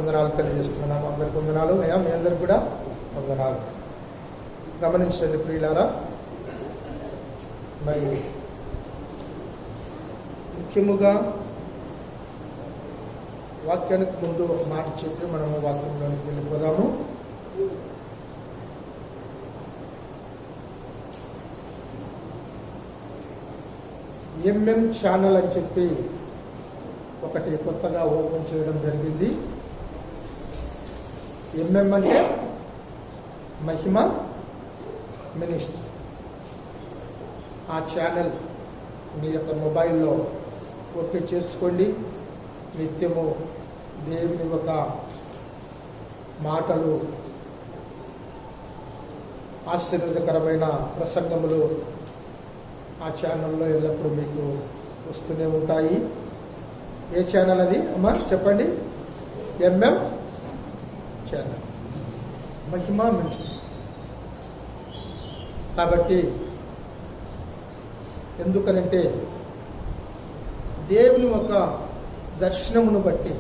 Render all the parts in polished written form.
వందనాలు తెలియజేస్తున్నాము. అందరికి వందనాలు. అయ్యా మీ అందరికి కూడా వందనాలు. గమనించండి ప్రియులారా, మరి ముఖ్యముగా వాక్యానికి ముందు ఒక మాట చెప్పి మనము వాక్యంలోనికి వెళ్ళిపోదాము. ఎంఎం ఛానల్ అని చెప్పి ఒకటి కొత్తగా ఓపెన్ చేయడం జరిగింది. ఎంఎం అంటే మహిమ మినిస్ట్రీ. ఆ ఛానల్ మీ యొక్క మొబైల్లో ఓకే చేసుకోండి. నిత్యము దేవుని యొక్క మాటలు, ఆశీర్వాదకరమైన ప్రసంగములు ఆ ఛానల్లో ఎల్లప్పుడూ మీకు వస్తూనే ఉంటాయి. ఏ ఛానల్ అది అమ్మా చెప్పండి? ఎంఎం ఛానల్, మహిమ మినిస్ట్రీ. కాబట్టి ఎందుకనంటే దేవుని ఒక దర్శనమును బట్టి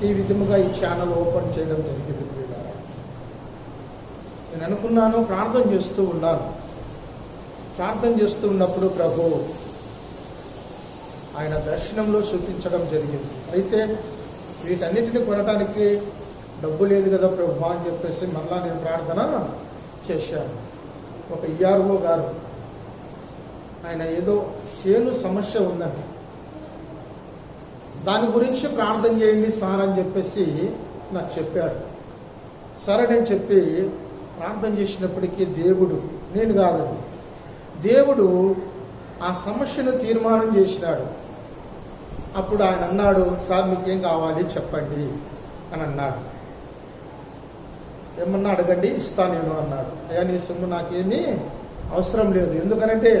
ఈ విధముగా ఈ ఛానల్ ఓపెన్ చేయడం జరిగింది. నేను అనుకున్నాను, ప్రార్థన చేస్తూ ఉన్నాను. ప్రార్థన చేస్తూ ఉన్నప్పుడు ప్రభు ఆయన దర్శనంలో చూపించడం జరిగింది. అయితే వీటన్నిటిని కొనడానికి డబ్బు లేదు కదా ప్రభు అని చెప్పేసి మళ్ళా నేను ప్రార్థన చేశాను. ఒక ఈఆర్ఓ గారు, ఆయన ఏదో చేను సమస్య ఉందండి, దాని గురించి ప్రార్థన చేయండి సార్ అని చెప్పేసి నాకు చెప్పాడు. సరే నేను చెప్పి ప్రార్థన చేసినప్పటికీ దేవుడు, నేను కాదు, దేవుడు ఆ సమస్యను తీర్మానం చేసినాడు. అప్పుడు ఆయన అన్నాడు, సార్ మీకేం కావాలి చెప్పండి అని అన్నాడు. ఏమన్నా అడగండి ఇస్తా నేను అన్నాడు. అయ్యా నీ సొమ్ము నాకేమీ అవసరం లేదు, ఎందుకనంటే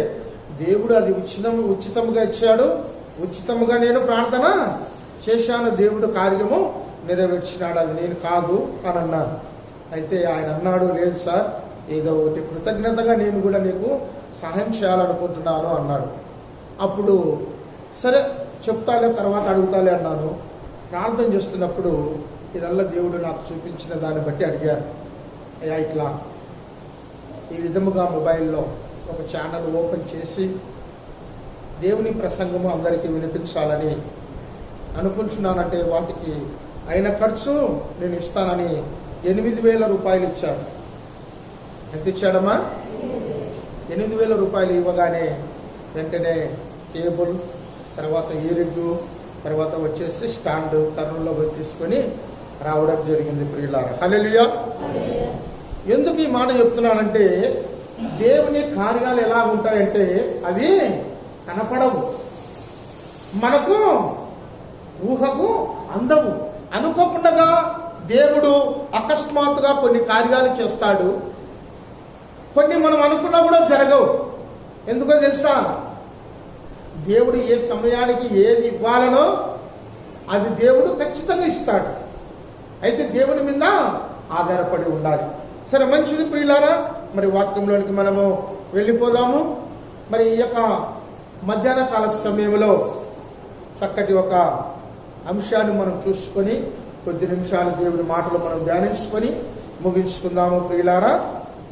దేవుడు అది ఉచితముగా ఇచ్చాడు, ఉచితముగా నేను ప్రార్థన చేశాను, దేవుడు కార్యము నెరవేర్చినాడు, అది నేను కాదు అని అన్నాను. అయితే ఆయన అన్నాడు, లేదు సార్ ఏదో ఒకటి కృతజ్ఞతగా నేను కూడా నీకు సహాయం చేయాలనుకుంటున్నాను అన్నాడు. అప్పుడు సరే చెప్తాలే, తర్వాత అడుగుతాలే అన్నాను. ప్రార్థన చేస్తున్నప్పుడు ఇదల్లా దేవుడు నాకు చూపించిన దాన్ని బట్టి అడిగాను. అయ్యా ఇట్లా ఈ విధముగా మొబైల్లో ఒక ఛానల్ ఓపెన్ చేసి దేవుని ప్రసంగము అందరికీ వినిపించాలని అనుకుంటున్నానంటే వాటికి అయిన ఖర్చు నేను ఇస్తానని 8,000 రూపాయలు ఇచ్చాను. ఎంత ఇచ్చాడమ్మా? 8,000 రూపాయలు ఇవ్వగానే వెంటనే కేబుల్, తర్వాత ఈరిగ్గు, తర్వాత వచ్చేసి స్టాండ్ కర్నూలులో పోయి తీసుకొని రావడం జరిగింది. ప్రియులారా, హల్లెలూయా. ఎందుకు ఈ మాట చెప్తున్నానంటే దేవుని కార్యాలు ఎలా ఉంటాయంటే అవి కనపడవు, మనకు ఊహకు అందవు. అనుకోకుండా దేవుడు అకస్మాత్తుగా కొన్ని కార్యాలు చేస్తాడు, కొన్ని మనం అనుకున్నా కూడా జరగవు. ఎందుకో తెలుసా? దేవుడు ఏ సమయానికి ఏది ఇవ్వాలనో అది దేవుడు ఖచ్చితంగా ఇస్తాడు. అయితే దేవుని మీద ఆధారపడి ఉండాలి. సరే, మంచిది ప్రియులారా, మరి వాక్యంలోనికి మనము వెళ్ళిపోదాము. మరి ఈ యొక్క మధ్యాహ్న కాల సమయంలో చక్కటి ఒక అంశాన్ని మనం చూసుకొని కొద్ది నిమిషాలు దేవుని మాటలు మనం ధ్యానించుకొని ముగించుకుందాము ప్రియులారా.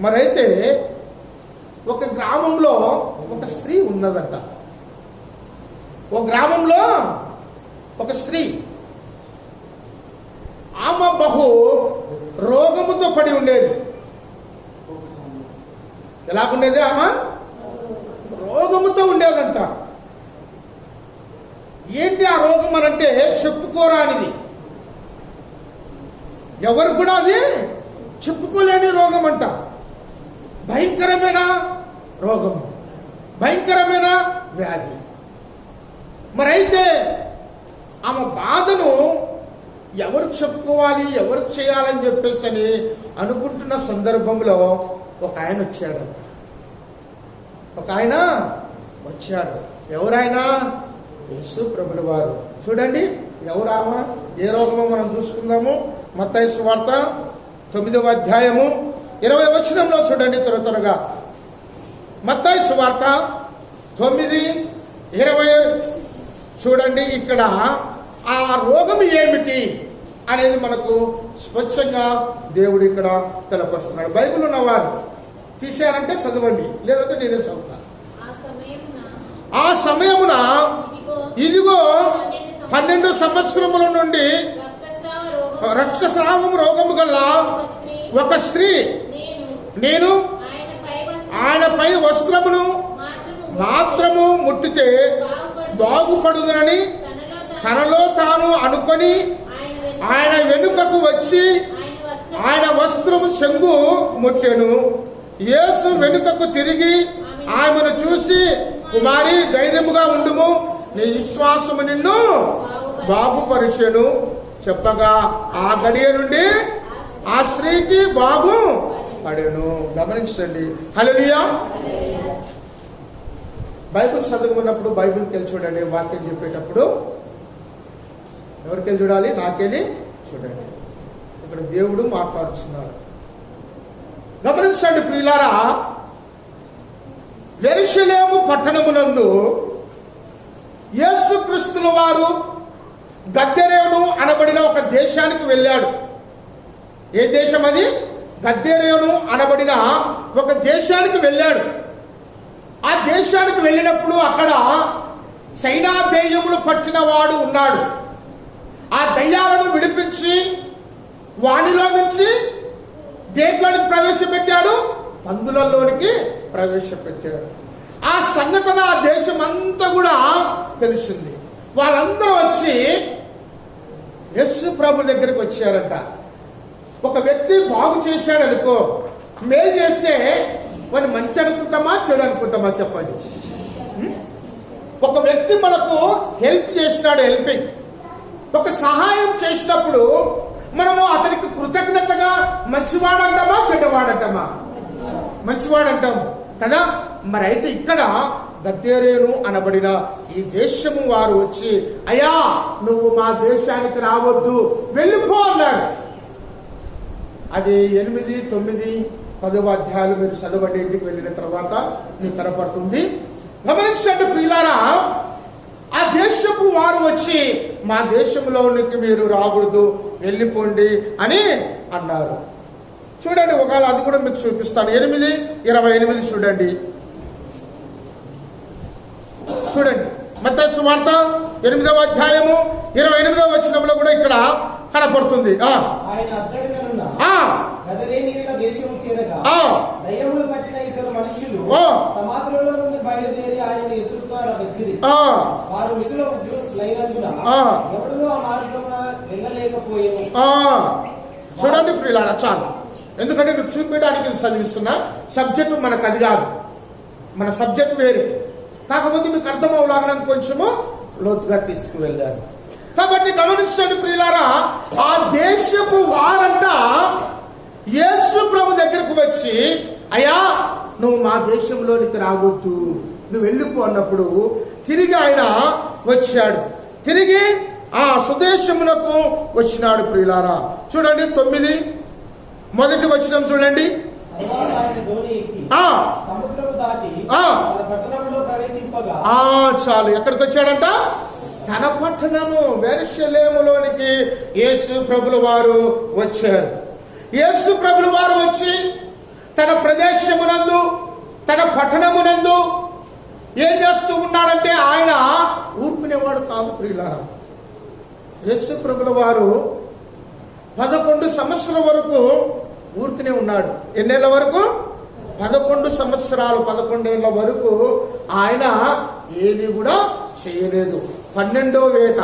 మరైతే ఒక గ్రామంలో ఒక స్త్రీ ఉన్నదంట. ఒక గ్రామంలో ఒక స్త్రీ, ఆమె బహు రోగముతో పడి ఉండేది. ఎలాగుండేది? ఆమె రోగముతో ఉండేదంట. ఏంటి ఆ రోగం అనంటే చెప్పుకోరానిది, ఎవరు కూడా అది చెప్పుకోలేని రోగం అంట. భయంకరమైన రోగము, భయంకరమైన వ్యాధి. మరైతే ఆమె బాధను ఎవరికి చెప్పుకోవాలి, ఎవరికి చేయాలని చెప్పేసి అని అనుకుంటున్న సందర్భంలో ఒక ఆయన వచ్చాడు. ఒక ఆయన వచ్చాడు. ఎవరైనా? యేసు ప్రభుల వారు. చూడండి ఎవరామా, ఏ రోగమో మనం చూసుకుందాము. మత్తయి సువార్త 9వ అధ్యాయము 20వ వచనంలో చూడండి త్వరగా. మత్తయి సువార్త 9:20 చూడండి. ఇక్కడ ఆ రోగం ఏమిటి అనేది మనకు స్వచ్ఛంగా దేవుడు ఇక్కడ తెలపరుస్తున్నాడు. బైబిల్ ఉన్నవారు తీశారంటే చదవండి, లేదంటే నేనే చదువుతాను. ఆ సమయమున ఇదిగో 12 సంవత్సరముల నుండి రక్తస్రావం రోగము గల ఒక స్త్రీ నేను ఆయన పై వస్త్రమును మాత్రము ముట్టితే బాగుపడునని తనలో తాను అనుకొని ఆయన వెనుకకు వచ్చి ఆయన వస్త్రము చెంగు ముట్టెను. యేసు వెనుకకు తిరిగి ఆమెను చూసి, కుమారి ధైర్యముగా ఉండుము, నీ విశ్వాసము నిన్ను బాగుపరిచెను చెప్పగా ఆ గడియ నుండి ఆ స్త్రీకి బాగు పడెను. గమనించండి. హల్లెలూయా. బైబిల్ చదువుకున్నప్పుడు బైబిల్కి వెళ్ళి చూడండి. వాక్యం చెప్పేటప్పుడు ఎవరికెళ్ళి చూడాలి? నాకెళ్ళి చూడండి. ఇక్కడ దేవుడు మాట్లాడుతున్నాడు. గమనించండి ప్రియులారా, యెరూషలేము పట్టణమునందు యేసుక్రీస్తుల వారు గద్దెరేను అనబడిన ఒక దేశానికి వెళ్ళాడు. ఏ దేశం అది? గద్దెరేను అనబడిన ఒక దేశానికి వెళ్ళాడు. ఆ దేశానికి వెళ్ళినప్పుడు అక్కడ సైనా దెయ్యములు పట్టిన వాడు ఉన్నాడు. ఆ దయ్యాలను విడిపించి వానిలో నుంచి దేంట్లోనికి ప్రవేశపెట్టాడు? పందులలోనికి ప్రవేశపెట్టాడు. ఆ సంఘటన ఆ దేశం అంతా కూడా తెలిసింది. వాళ్ళందరూ వచ్చి యేసు ప్రభు దగ్గరికి వచ్చారంట. ఒక వ్యక్తి బాగు చేశాడు అనుకో, మేలు చేస్తే వాడిని మంచి అనుకుంటామా చెడు అనుకుంటామా చెప్పండి. ఒక వ్యక్తి మనకు హెల్ప్ చేసినాడు, హెల్పింగ్, ఒక సహాయం చేసినప్పుడు మనము అతనికి కృతజ్ఞతగా మంచివాడంటామా చెడ్డవాడంటామా? మంచివాడంటాము కదా. మరి అయితే ఇక్కడ గద్దెరేను అనబడిన ఈ దేశము వారు వచ్చి, అయ్యా నువ్వు మా దేశానికి రావద్దు, వెళ్ళిపో అన్నాడు. అది 8, 9, 10 అధ్యాయాలు మీరు చదవండి. ఇంటికి వెళ్ళిన తర్వాత మీకు కనపడుతుంది. గమనించండి ప్రియులారా, ఆ దేశపు వారు వచ్చి మా దేశంలోనికి మీరు రాకూడదు, వెళ్ళిపోండి అని అన్నారు. చూడండి, ఒకవేళ అది కూడా మీకు చూపిస్తాను. 8:28 చూడండి. చూడండి, మత్తయి సువార్త 8వ అధ్యాయము 28వ వచనంలో కూడా ఇక్కడ కనపడుతుంది. చూడండి ప్రియులారా, చాలు. ఎందుకంటే మీకు చూపించడానికి చదివిస్తున్నా. సబ్జెక్టు మనకు అది కాదు, మన సబ్జెక్ట్ వేరే. కాకపోతే మీకు అర్థం అవలాగా కొంచెము లోతుగా తీసుకువెళ్ళారు. కాబట్టి గమనించండి ప్రియులారా, ఆ దేశపు వారంట యేసు ప్రభు దగ్గరకు వచ్చి, అయ్యా నువ్వు మా దేశంలోనికి రావద్దు, నువ్వు వెళ్ళిపో అన్నప్పుడు తిరిగి ఆయన వచ్చాడు. తిరిగి ఆ స్వదేశమునకు వచ్చినాడు. ప్రియులారా చూడండి, 9 మొదటి వచనం చూడండి. చాలు. ఎక్కడికి వచ్చాడంట? తన పట్టణము యెరూషలేములోనికి యేసు ప్రభుల వారు వచ్చారు. యేసు ప్రభుల వారు వచ్చి తన ప్రదేశమునందు, తన పట్టణమునందు ఏం చేస్తూ ఉన్నాడంటే, ఆయన ఊరుకునేవాడు కాదు ప్రియులారా. యేసు ప్రభుల వారు 11 సంవత్సరాల వరకు ఊరుకునే ఉన్నాడు. ఎన్నేళ్ల వరకు? 11 సంవత్సరాలు. 11 ఏళ్ల వరకు ఆయన ఏమీ కూడా చేయలేదు. 12వ ఏట,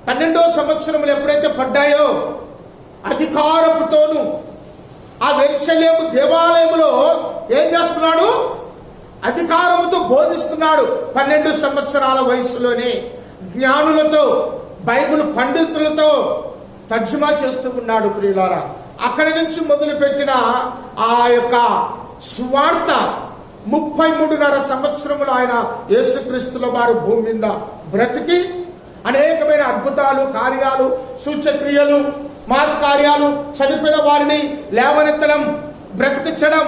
12వ సంవత్సరములు ఎప్పుడైతే పడ్డాయో, అధికారపుతోను ఆ యెరూషలేము దేవాలయములో ఏం చేస్తున్నాడు? అధికారముతో బోధిస్తున్నాడు. 12 సంవత్సరాల వయసులోనే జ్ఞానులతో, బైబిల్ పండితులతో తర్జుమా చేస్తూ ఉన్నాడు. ప్రియులారా, అక్కడి నుంచి మొదలుపెట్టిన ఆ యొక్క సువార్త 33.5 సంవత్సరములు ఆయన యేసుక్రీస్తుల వారు భూమి మీద బ్రతికి అనేకమైన అద్భుతాలు, కార్యాలు, సూచక్రియలు, మహత్కార్యాలు, చనిపోయిన వారిని లేవనెత్తడం, బ్రతికించడం,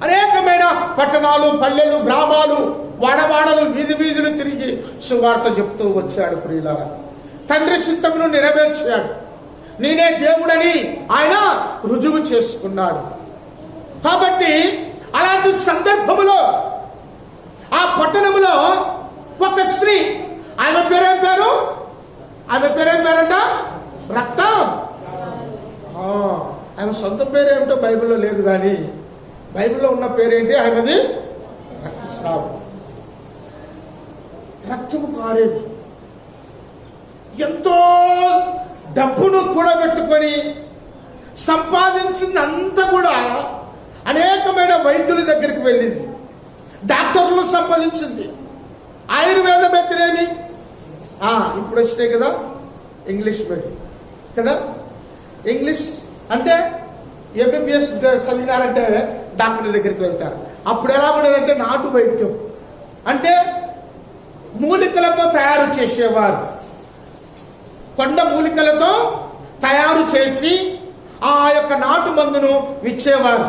అనేకమైన పట్టణాలు, పల్లెలు, గ్రామాలు, వాడవాడలు, వీధి వీధులు తిరిగి సువార్త చెప్తూ వచ్చాడు. ప్రియులారా, తండ్రి చిత్తమును నెరవేర్చాడు. నేనే దేవుడని ఆయన రుజువు చేసుకున్నాడు. కాబట్టి అలాంటి సందర్భములో ఆ పట్టణంలో ఒక స్త్రీ, ఆమె పేరేం పేరంట? రక్తం. ఆమె సొంత పేరేమిటో బైబిల్లో లేదు, కానీ బైబిల్లో ఉన్న పేరేంటి? ఆమెది రక్తస్రావం. రక్తము కారేది. ఎంతో డబ్బును కూడబెట్టుకొని సంపాదించిందంతా కూడా అనేకమైన వైద్యుల దగ్గరికి వెళ్ళింది, డాక్టర్లు సంపాదించింది. ఆయుర్వేదం ఎత్తనేది ఇప్పుడు వచ్చినాయి కదా, ఇంగ్లీష్ మీడియం కదా. ఇంగ్లీష్ అంటే ఎంబీబీఎస్ చదివినారంటే డాక్టర్ల దగ్గరికి వెళ్తారు. అప్పుడు ఎలా ఉండేదంటే నాటు వైద్యం అంటే మూలికలతో తయారు చేసేవారు. కొండ మూలికలతో తయారు చేసి ఆ యొక్క నాటు మందును ఇచ్చేవారు.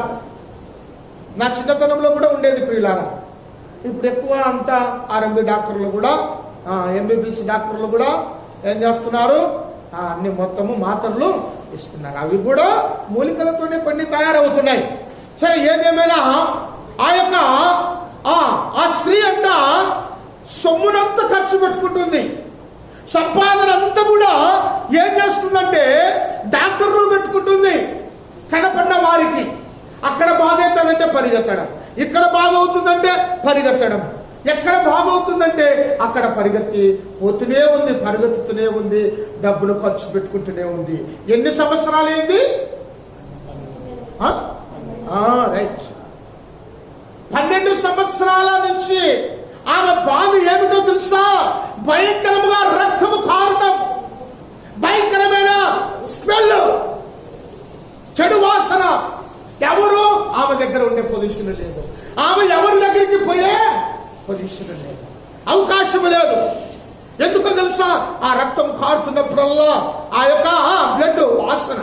నా చిన్నతనంలో కూడా ఉండేది ప్రియులారా. ఇప్పుడు ఎక్కువ అంతా ఆర్ఎంబీ డాక్టర్లు కూడా, ఎంబీబీఎస్ డాక్టర్లు కూడా ఏం చేస్తున్నారు? అన్ని మొత్తము మాత్రలు ఇస్తున్నారు. అవి కూడా మూలికలతోనే కొన్ని తయారవుతున్నాయి. సరే, ఏదేమైనా ఆ యొక్క ఆ స్త్రీ అంతా సొమ్మునంతా ఖర్చు పెట్టుకుంటుంది. సంపాదన అంతా కూడా ఏం చేస్తుందంటే డాక్టర్లు పెట్టుకుంటుంది. కనపడిన వారికి అక్కడ బాగవుతుందంటే పరిగెత్తడం, ఇక్కడ బాగవుతుందంటే పరిగెత్తడం, ఎక్కడ బాగవుతుందంటే అక్కడ పరిగెత్తి పోతూనే ఉంది, పరిగెత్తుతూనే ఉంది, డబ్బులు ఖర్చు పెట్టుకుంటూనే ఉంది. ఎన్ని సంవత్సరాలు అయింది? రైట్, 12 సంవత్సరాల నుంచి ఆమె బాధ ఏమిటో తెలుసా? భయంకరముగా రక్తము కారటం, భయంకరమైన స్మెల్, చెడు వాసన. ఎవరు ఆమె దగ్గర ఉండే పొజిషన్ లేదు, ఆమె ఎవరి దగ్గరికి పోయే పొజిషన్ లేదు, అవకాశం లేదు. ఎందుకో తెలుసా? ఆ రక్తం కారుతున్నప్పుడల్లా ఆ యొక్క బ్లడ్ వాసన,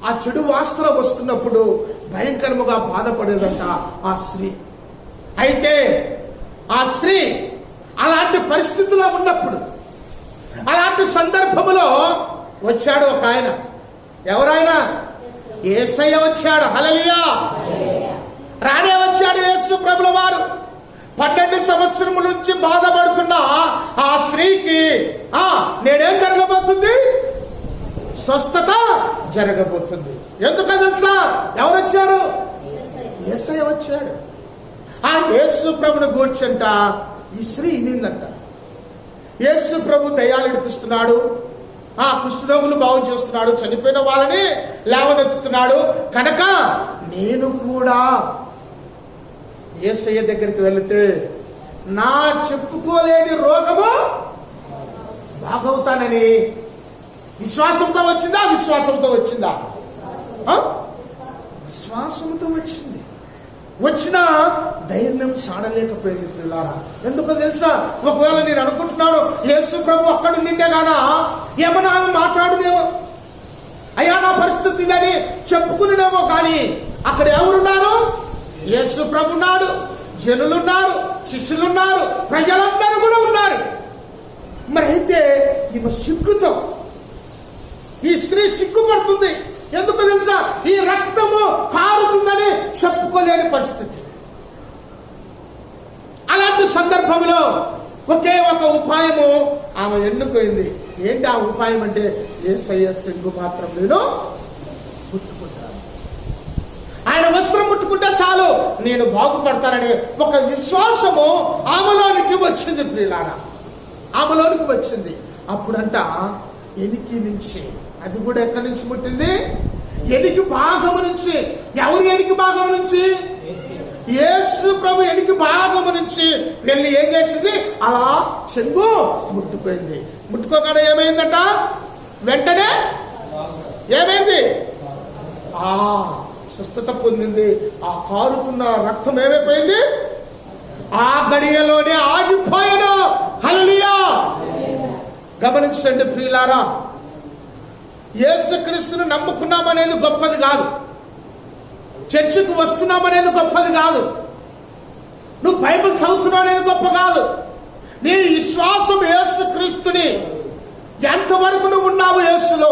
ఆ చెడు వాసన వస్తున్నప్పుడు భయంకరముగా బాధపడేదంట ఆ స్త్రీ. అయితే ఆ స్త్రీ అలాంటి పరిస్థితిలో ఉన్నప్పుడు, అలాంటి సందర్భంలో వచ్చాడు ఒక ఆయన. ఎవరైనా? యేసయ్య వచ్చాడు. హల్లెలూయా! రానే వచ్చాడు యేసు ప్రభుల వారు. 12 సంవత్సరముల నుంచి బాధపడుతున్న ఆ స్త్రీకి నేనేం జరగబోతుంది? స్వస్థత జరగబోతుంది. ఎందుకని తెలుసా? ఎవరు వచ్చారు? యేసయ్య వచ్చాడు. ఆ యేసు ప్రభుని గూర్చంట ఈ స్త్రీ ఇనిందంట. యేసు ప్రభు దయ్యాలు విడిపిస్తున్నాడు, కుష్ఠరోగులు బాగు చేస్తున్నాడు, చనిపోయిన వాళ్ళని లేవనెత్తుతున్నాడు. కనుక నేను కూడా యేసయ్య దగ్గరికి వెళితే నా చెప్పుకోలేని రోగము బాగవుతానని విశ్వాసంతో వచ్చిందా? విశ్వాసంతో వచ్చిందా? విశ్వాసంతో వచ్చింది. వచ్చిన ధైర్యం చాడలేకపోయింది పిల్లారా. ఎందుకో తెలుసా? ఒకవేళ నేను అనుకుంటున్నాను యేసు ప్రభు అక్కడ నిండే గానా ఏమన్నా ఆమె మాట్లాడుదేమో, అయ్యా నా పరిస్థితి ఇదని చెప్పుకునేమో. కానీ అక్కడ ఎవరున్నారు? యేసు ప్రభు ఉన్నాడు, జనులున్నారు, శిష్యులున్నారు, ప్రజలందరూ కూడా ఉన్నారు. మరి అయితే ఈమె సిగ్గుతో, ఈ స్త్రీ సిగ్గుపడుతుంది. ఎందుకు తెలుసా? ఈ రక్తము కారుతుందని చెప్పుకోలేని పరిస్థితి. అలాంటి సందర్భంలో ఒకే ఒక ఉపాయము ఆమె ఎన్నుకోయింది. ఏంటి ఆ ఉపాయం అంటే, యేసయ్య సిగ్గు మాత్రం నేను ముట్టుకుంటాను, ఆయన వస్త్రం ముట్టుకుంటే చాలు నేను బాగుపడతాననే ఒక విశ్వాసము ఆమెలోనికి వచ్చింది ప్రియులారా. ఆమెలోనికి వచ్చింది. అప్పుడంట ఎనికి నుంచి, అది కూడా ఎక్కడి నుంచి పుట్టింది? ఎనికి భాగము నుంచి. ఎవరు ఎనికి భాగము నుంచి? యేసు ప్రభు ఎనికి భాగము నుంచి వెళ్ళి ఏం చేసింది? అలా చెంగు ముట్టుపోయింది. ముట్టుకోగానే ఏమైందంట? వెంటనే ఏమైంది? స్వస్థత పొందింది. ఆ కారుతున్న రక్తం ఏమైపోయింది? ఆ గడియలోనే ఆగిపోయాను. హల్లెలూయా! గమనించండి ప్రియులారా, యేసుక్రీస్తును నమ్ముకున్నామనేది గొప్పది కాదు, చర్చికి వస్తున్నామనేది గొప్పది కాదు, నువ్వు బైబిల్ చదువుతున్నావు అనేది గొప్ప కాదు. నీ విశ్వాసం యేసుక్రీస్తుని ఎంతవరకు నువ్వు ఉన్నావు యేసులో?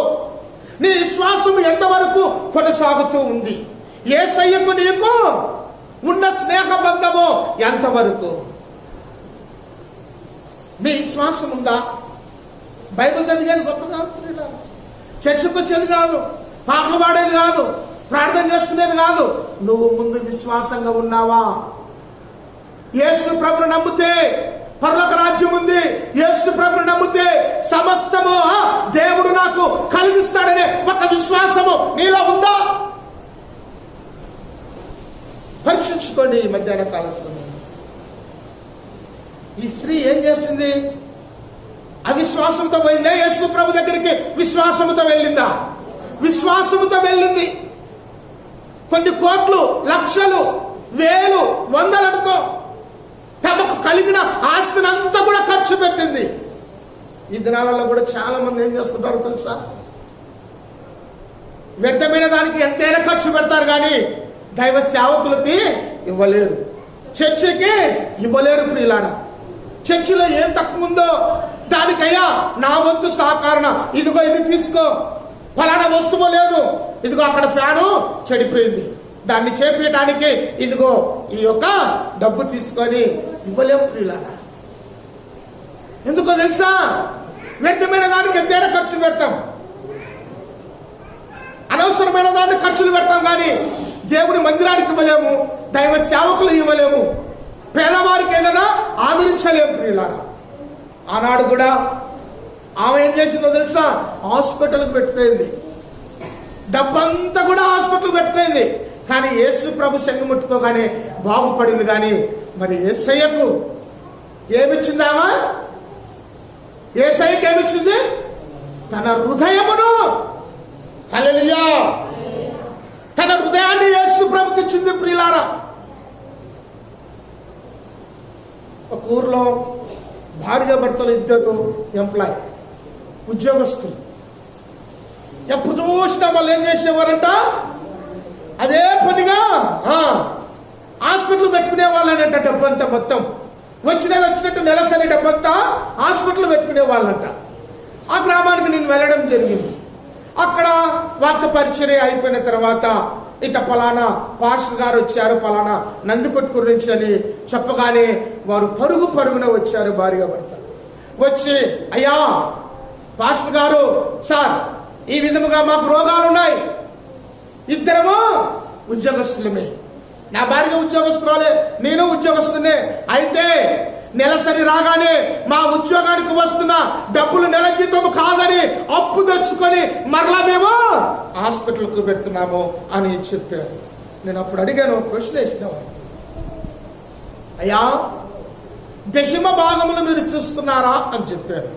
నీ విశ్వాసం ఎంతవరకు కొనసాగుతూ ఉంది? యేసయ్యకు నీకు ఉన్న స్నేహ బంధము ఎంతవరకు? మీ విశ్వాసం ఉందా? బైబిల్ చదివేది గొప్ప కాదు, చర్చకు వచ్చేది కాదు, పాటలు పాడేది కాదు, ప్రార్థన చేసుకునేది కాదు. నువ్వు ముందు విశ్వాసంగా ఉన్నావా? యేసు ప్రభుని నమ్మితే పరలోక రాజ్యం ఉంది. యేసు ప్రభుని నమ్మితే సమస్తము దేవుడు నాకు కలిగిస్తాడనే ఒక విశ్వాసము నీలో ఉందా? పరీక్షించుకోండి. ఈ మధ్యాహ్న కాల సమయం ఈ స్త్రీ ఏం చేసింది? అవిశ్వాసంతో పోయిందా యేసు ప్రభు దగ్గరికి? విశ్వాసముతో వెళ్ళిందా? విశ్వాసముతో వెళ్ళింది. కొన్ని కోట్లు, లక్షలు, వేలు, వందలు అనుకో, తమకు కలిగిన ఆస్తిని అంతా కూడా ఖర్చు పెట్టింది. ఈ దినాలలో కూడా చాలా మంది ఏం చేస్తుంటారో తెలుసా? వ్యర్థమైన దానికి ఎంతైనా ఖర్చు పెడతారు కానీ దైవ సేవకులకి ఇవ్వలేరు, చర్చికి ఇవ్వలేరు. ప్రియులారా, చర్చిలో ఏం తక్కువ ఉందో దానికయ్యా నా వంతు సహకారణ, ఇదిగో ఇది తీసుకో, ఫలానా వస్తువు లేదు, ఇదిగో అక్కడ ఫ్యాను చెడిపోయింది, దాన్ని చేపించడానికి ఇదిగో ఈ యొక్క డబ్బు తీసుకొని ఇవ్వలేము. ప్రియులారా, ఎందుకో తెలుసా? వ్యర్థమైన దానికి ఎంతైనా ఖర్చు పెడతాం, అనవసరమైన దాన్ని ఖర్చులు పెడతాం కానీ దేవుని మందిరానికి ఇవ్వలేము, దైవ సేవకులు ఇవ్వలేము, పేదవారికి ఏదైనా ఆదరించలేము. ప్రియులారా, ఆనాడు కూడా ఆమె ఏం చేసిందో తెలుసా? హాస్పిటల్కి పెట్టుకుంది, డబ్బంతా కూడా హాస్పిటల్ పెట్టుకుంది. కానీ యేసు ప్రభు సంఘం ముట్టుకోగానే బాగుపడింది. కానీ మరి యేసయ్యకు ఏమిచ్చిందామా? యేసయ్యకి ఏమిచ్చింది? తన హృదయమును. హల్లెలూయా! తన హృదయాన్ని యేసు ప్రభుకి ఇచ్చింది. ప్రియులారా, ఒక ఊర్లో భార్య భర్తలు ఇద్దరు ఎంప్లాయ్, ఉద్యోగస్తులు. ఎప్పుడు చూసినా వాళ్ళు ఏం చేసేవారంట? అదే పనిగా హాస్పిటల్ పెట్టుకునే వాళ్ళంట. డబ్బంతా మొత్తం వచ్చినట్టు నెలసరి డబ్బంతా హాస్పిటల్ పెట్టుకునే వాళ్ళంట. ఆ గ్రామానికి నేను వెళ్ళడం జరిగింది. అక్కడ వాక్య పరిచర్య అయిపోయిన తర్వాత ఇక పలానా పాస్టర్ గారు వచ్చారు, పలానా నందికొట్కూరు నుంచి అని చెప్పగానే వారు పరుగున వచ్చారు. భార్య భర్త వచ్చి, అయ్యా పాస్టర్ గారు, సార్ ఈ విధముగా మాకు రోగాలున్నాయి, ఇద్దరము ఉద్యోగస్తులమే, నా భార్య ఉద్యోగస్తురాలే, నేను ఉద్యోగస్తునే, అయితే నెలసరి రాగానే మా ఉద్యోగానికి వస్తున్న డబ్బులు నెల జీతం కాదని అప్పు తెచ్చుకొని మరలా మేము హాస్పిటల్కు పెడుతున్నాము అని చెప్పారు. నేను అప్పుడు అడిగాను, క్వశ్చన్ వేసినవారు, అయ్యా దశమ భాగములు మీరు చూస్తున్నారా అని చెప్పారు.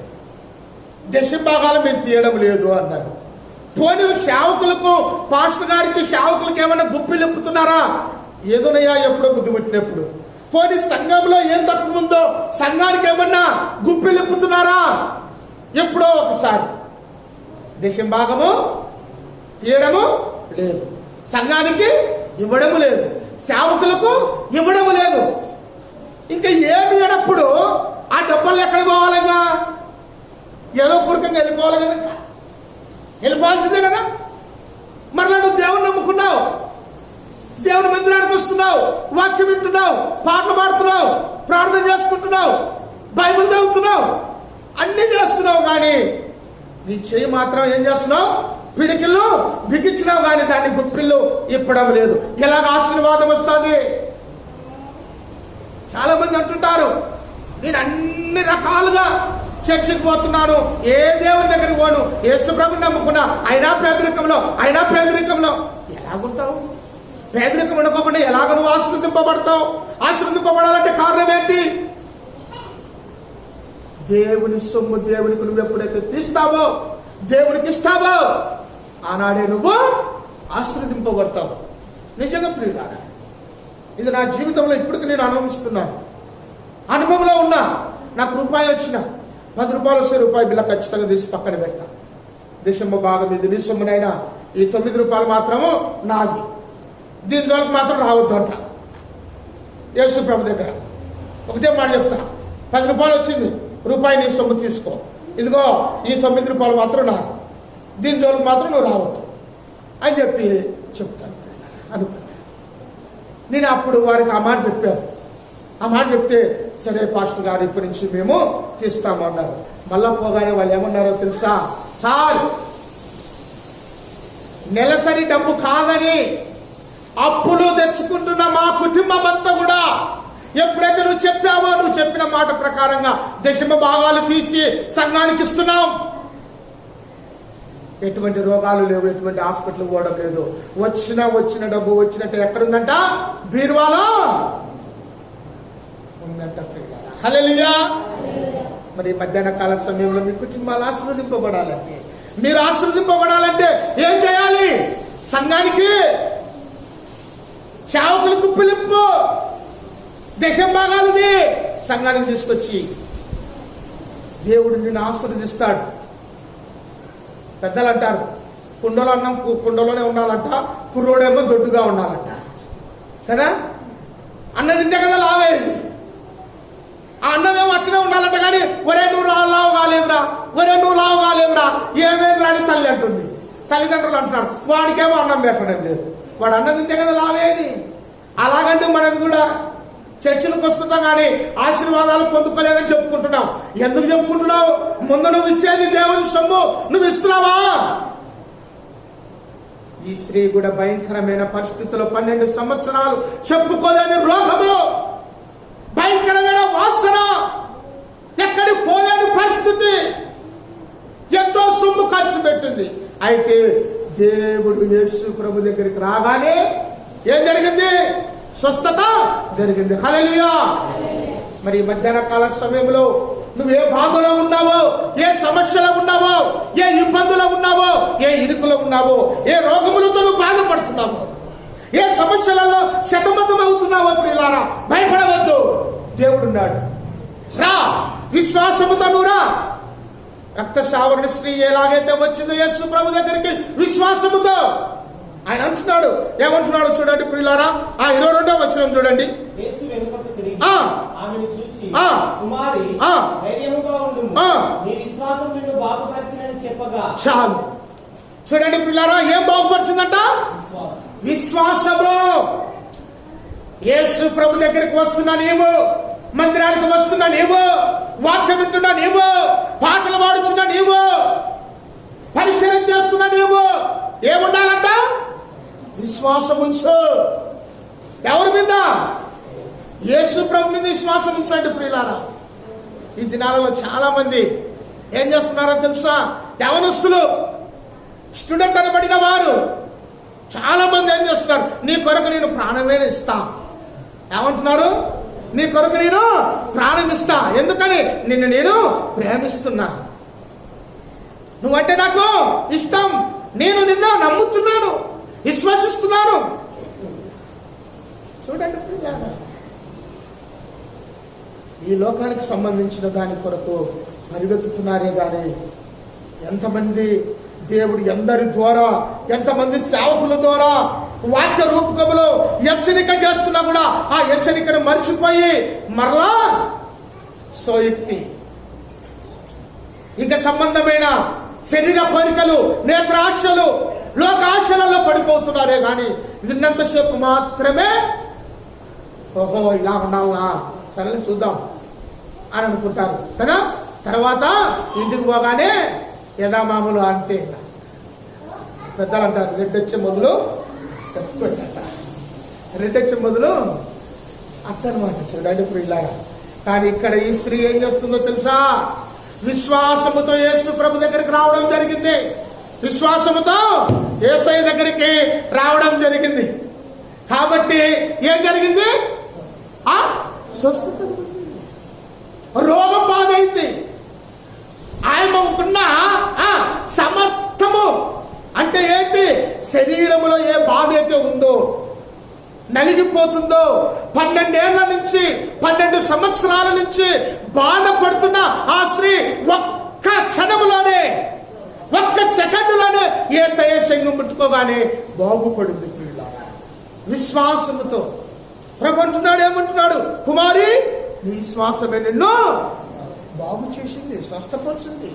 దశమ భాగాలు మీరు తీయడం లేదు అన్నారు. పోనీ సేవకులకు, పాస్టర్ గారికి, సేవకులకు ఏమైనా గుప్పిలు ఇప్పుతున్నారా? ఏదోనయ్యా ఎప్పుడో బుద్ధి పుట్టినప్పుడు. పోనీ సంఘంలో ఏం తక్కువ ఉందో సంఘానికి ఏమన్నా గుప్పిలు ఇప్పుతున్నారా? ఎప్పుడో ఒకసారి. దశమ భాగము తీయడము లేదు, సంఘానికి ఇవ్వడము లేదు, సేవకులకు ఇవ్వడము లేదు. ఇంకా ఏమి అయినప్పుడు ఆ డబ్బులు ఎక్కడ పోవాలిగా? ఏదో పూర్వకంగా వెళ్ళిపోవాలి కదా, వెళ్ళిపోవాల్సిందే కదా. మరలా నువ్వు దేవుని నమ్ముకున్నావు, దేవుని మందిరానికి వస్తున్నావు, వాక్యం వింటున్నావు, పాటలు పాడుతున్నావు, ప్రార్థన చేసుకుంటున్నావు, బైబిల్ చదువుతున్నావు, అన్ని చేస్తున్నావు. కానీ నీ చెయ్యి మాత్రం ఏం చేస్తున్నావు? పిడికిళ్ళు బిగించినావు కానీ దాన్ని గుప్పిళ్ళు ఇప్పడం లేదు. ఎలాగ ఆశీర్వాదం వస్తుంది? చాలా మంది అంటుంటారు, నేను అన్ని రకాలుగా చర్చికి పోతున్నాను, ఏ దేవుని దగ్గరికి పోను, యేసు ప్రభుని నమ్ముకున్నా, అయినా పేదరికంలో ఎలాగుంటావు? పేదరికం ఉండకోకుండా ఎలాగ నువ్వు ఆశీర్వదింపబడతావు? ఆశీర్వదింపబడాలంటే కారణం ఏంటి? దేవుని సొమ్ము దేవునికి నువ్వు ఎప్పుడైతే తీస్తావో, దేవునికి ఇస్తావో, ఆనాడే నువ్వు ఆశీర్వదింపబడతావు. నిజంగా ప్రియులారా, ఇది నా జీవితంలో ఇప్పటికి నేను అనుభవిస్తున్నాను, అనుభవంలో ఉన్నా. నాకు రూపాయి వచ్చిన 10 రూపాయలు వస్తే రూపాయి బిల్ల ఖచ్చితంగా తీసి పక్కన పెడతా. దశమ భాగం ఇది నీ సొమ్మునైనా, ఈ 9 రూపాయలు మాత్రము నాది, దీని జోలికి మాత్రం రావద్దు అంట యేసు ప్రభు దగ్గర. ఒకటే మాట చెప్తా, 10 రూపాయలు వచ్చింది, రూపాయి నీ సొమ్ము తీసుకో, ఇదిగో ఈ 9 రూపాయలు మాత్రం నాకు, దీని జోలికి మాత్రం నువ్వు రావద్దు అని చెప్పి చెప్తాను అనుకున్నాను. నేను అప్పుడు వారికి ఆ మాట చెప్పాను. ఆ మాట చెప్తే సరే పాస్టర్ గారు ఇప్పటి నుంచి మేము తీస్తాము అన్నారు. మళ్ళా పోగానే వాళ్ళు ఏమన్నారో తెలుసా? సార్, నెలసరి డబ్బు కాదని అప్పులు తెచ్చుకుంటున్న మా కుటుంబం అంతా కూడా ఎప్పుడైతే నువ్వు చెప్పావో, నువ్వు చెప్పిన మాట ప్రకారంగా దశమ భాగాలు తీసి సంఘానికి ఇస్తున్నాం. ఎటువంటి రోగాలు లేవు, ఎటువంటి హాస్పిటల్ పోవడం లేదు. వచ్చిన డబ్బు వచ్చినట్టు ఎక్కడుందంట? బీరువాలో ఉందంట. హల్లెలూయా. మరి మధ్యాహ్న కాల సమయంలో మీ కుటుంబాలు ఆశీర్వదింపబడాలంటే, మీరు ఆశీర్వదింపబడాలంటే ఏం చేయాలి? సంఘానికి, సేవకులకు పిలుపు, దశమ భాగాలది సంఘానికి తీసుకొచ్చి దేవుడు నిన్ను ఆశీర్వదిస్తాడు. పెద్దలు అంటారు, కుండలో అన్నం కుండలోనే ఉండాలంట, కుర్రోడేమో దొడ్డుగా ఉండాలంట కదా. అన్నం తింటే కదా లావేది, ఆ అన్నమేమో అట్లనే ఉండాలంట. కానీ ఒరే నువ్వు లావు కాలేదురా, ఒరే నువ్వు లావు కాలేదురా, ఏమేదిరా అని తల్లి అంటుంది. తల్లిదండ్రులు అంటున్నారు, వాడికేమో అన్నం పెట్టడం లేదు, వాడు అన్నం తింటే కదా లావేది. అలాగంటే మనది కూడా చర్చిలకు వస్తున్నాం కానీ ఆశీర్వాదాలు పొందుకోలేదని చెప్పుకుంటున్నావు. ఎందుకు చెప్పుకుంటున్నావు? ముందు నువ్వు ఇచ్చేది దేవుని సొమ్ము, నువ్వు ఇస్తున్నావా? ఈ స్త్రీ కూడా భయంకరమైన పరిస్థితుల్లో 12 సంవత్సరాలు చెప్పుకోలేని రోగము, భయంకరమైన వాసన, ఎక్కడికి పోలేని పరిస్థితి, ఎంతో సొమ్ము ఖర్చు పెట్టింది. అయితే దేవుడు యేసు ప్రభు దగ్గరికి రాగానే ఏం జరిగింది? స్వస్థత జరిగింది. హల్లెలూయా. మరి మధ్యాహ్న కాల సమయంలో నువ్వు ఏ బాధలో ఉన్నావో, ఏ సమస్యలో ఉన్నావో, ఏ ఇబ్బందులో ఉన్నావో, ఏ ఇరుకులో ఉన్నావో, ఏ రోగములతో నువ్వు బాధపడుతున్నావో, ఏ సమస్యలలో శతమతం అవుతున్నావో ప్రియులారా, భయపడవద్దు. దేవుడున్నాడు. రా, విశ్వాసముతో నువ్వు రా. రక్తస్రావణ స్త్రీ ఎలాగైతే వచ్చిందో యేసు ప్రభు దగ్గరికి విశ్వాసముతో, ఆయన అంటున్నాడు, ఏమంటున్నాడు చూడండి ప్రియులారా, 22వ వచనం చూడండి. చాలు చూడండి ప్రియులారా, ఏం బాగుపరిచిందంట? విశ్వాసము. యేసు ప్రభు దగ్గరికి వస్తున్నా నీవు, మందిరానికి వస్తున్నా నీవు, వాక్యం వింటున్నా నీవు, పాటలు పాడుచున్నా నీవు, పరిచయం చేస్తున్నా నీవు, ఏముండాలంట? విశ్వాసం ఉంచు. ఎవరి మీద? యేసు ప్రభు మీద విశ్వాసం ఉంచండి ప్రియులారా. ఈ దినాలలో చాలా మంది ఏం చేస్తున్నారో తెలుసా? యవనస్తులు, స్టూడెంట్ అనబడిన వారు చాలా మంది ఏం చేస్తున్నారు? నీ కొరకు నేను ప్రాణమే ఇస్తా. ఏమంటున్నారు? నీ కొరకు నేను ప్రాణం ఇస్తా. ఎందుకని? నిన్ను నేను ప్రేమిస్తున్నా, నువ్వంటే నాకు ఇష్టం, నేను నిన్ను నమ్ముతున్నాను, విశ్వసిస్తున్నాను. చూడండి, ఈ లోకానికి సంబంధించిన దాని కొరకు పరిగెత్తుతున్నారే గాని ఎంతమంది దేవుడు ఎందరి ద్వారా, ఎంతమంది సేవకుల ద్వారా వాక్య రూపకములో హెచ్చరిక చేస్తున్నా కూడా ఆ హెచ్చరికను మర్చిపోయి మరలా సోయుక్తి, ఇంకా సంబంధమైన శరీర కోరికలు, నేత్రాశలు, లోకాశలలో పడిపోతున్నారే గాని విన్నంతసేపు మాత్రమే ఓహో ఇలా ఉండాలనా, సరే చూద్దాం అని అనుకుంటారు కదా. తర్వాత ఇంటికి పోగానే యథామామూలు అంతే. పెద్దలు అంటారు, రెడ్డొచ్చే మొదలు తప్పుకోండి, రెడ్డొచ్చే మొదలు అట్టనమాట. చూడండి ఇప్పుడు ఇలాగా. కానీ ఇక్కడ ఈ స్త్రీ ఏం చేస్తుందో తెలుసా? విశ్వాసముతో యేసు ప్రభు దగ్గరికి రావడం జరిగింది. విశ్వాసముతో యేసయ్య దగ్గరికి రావడం జరిగింది. కాబట్టి ఏం జరిగింది? స్వస్థత, రోగం బాధైంది. ఆయనకున్న సమస్తము అంటే ఏంటి? శరీరములో ఏ బాధ అయితే ఉందో, నలిగిపోతుందో, 12 ఏళ్ల నుంచి 12 సంవత్సరాల నుంచి బాధపడుతున్న ఆ స్త్రీ ఒక్క క్షణములోనే, ఒక్క సెకండ్లోనే యేసయ్య సంఘం ముట్టుకోగానే బాగుపడింది. విశ్వాసముతో ప్రభు అంటున్నాడు, ఏమంటున్నాడు? కుమారి, నీ విశ్వాసమే నిన్ను బాగు చేసింది. స్వస్థపరుచుంది.